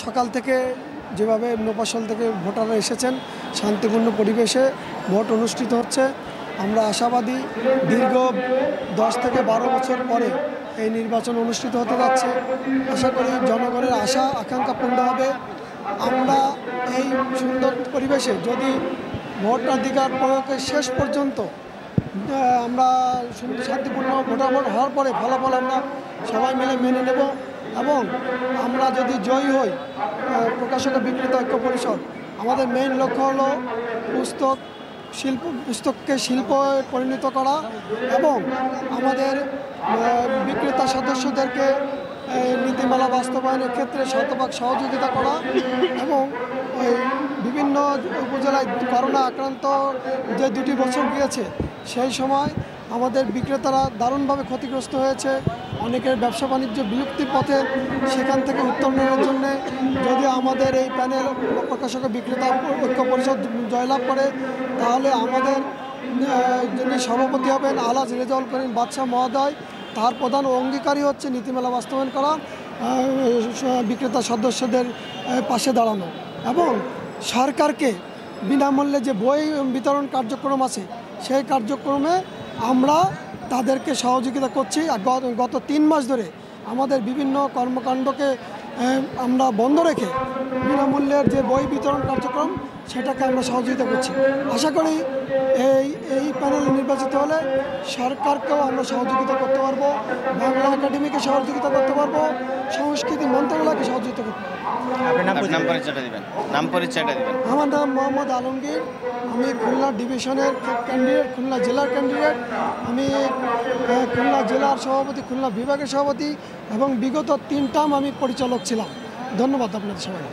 সকাল থেকে যেভাবে নোপাশল থেকে ভোটাররা এসেছেন শান্তিপূর্ণ পরিবেশে ভোট অনুষ্ঠিত হচ্ছে। আমরা আশাবাদী দীর্ঘ 10 থেকে 12 বছর পরে এই নির্বাচন অনুষ্ঠিত হতে যাচ্ছে। আশা করি জনগণের আশা আকাঙ্ক্ষা পূর্ণ হবে। আমরা এই সুন্দর পরিবেশে যদি ভোটাধিকার প্রয়োগের শেষ পর্যন্ত আমরা শান্তিপূর্ণ ভোটাভোট হওয়ার পরে ফলাফল আমরা সবাই মিলে মেনে নেব এবং আমরা যদি জয়ী হই প্রকাশক ও বিক্রেতা ঐক্য পরিষদ আমাদের মেইন লক্ষ্য হলো পুস্তককে শিল্পে পরিণত করা এবং আমাদের বিক্রেতা সদস্যদেরকে নীতিমালা বাস্তবায়নের ক্ষেত্রে শতভাগ সহযোগিতা করা এবং বিভিন্ন উপজেলায় করোনা আক্রান্ত যে 2টি বছর গিয়েছে সেই সময় আমাদের বিক্রেতারা দারুণভাবে ক্ষতিগ্রস্ত হয়েছে। অনেকের ব্যবসা বাণিজ্য বিলুপ্তির পথে, সেখান থেকে উত্তরণের জন্য যদি আমাদের এই প্যানেল প্রকাশক বিক্রেতা ঐক্য পরিষদ জয়লাভ করে তাহলে আমাদের যিনি সভাপতি হবেন আলহাজ রেজাউল করিম বাদশাহ মহোদয় তার প্রধান অঙ্গীকারই হচ্ছে নীতিমালা বাস্তবায়ন করা, বিক্রেতা সদস্যদের পাশে দাঁড়ানো এবং সরকারকে বিনামূল্যে যে বই বিতরণ কার্যক্রম আছে সেই কার্যক্রমে আমরা তাদেরকে সহযোগিতা করছি। গত 3 মাস ধরে আমাদের বিভিন্ন কর্মকাণ্ডকে আমরা বন্ধ রেখে বিনামূল্যের যে বই বিতরণ কার্যক্রম সেটাকে আমরা সহযোগিতা করছি। আশা করি এই প্যানেলে নির্বাচিত হলে সরকারকেও আমরা সহযোগিতা করতে পারবো, বাংলা একাডেমিকে সহযোগিতা করতে পারবো, সংস্কৃতি মন্ত্রণালয়কে সহযোগিতা করতে পারবো। আমার নাম মোহাম্মদ আলমগীর, আমি খুলনা ডিভিশনের ক্যান্ডিডেট, খুলনা জেলার ক্যান্ডিডেট। আমি খুলনা জেলার সভাপতি, খুলনা বিভাগের সভাপতি এবং বিগত 3 টার্ম আমি পরিচালক ছিলাম। ধন্যবাদ আপনাদের সবাই।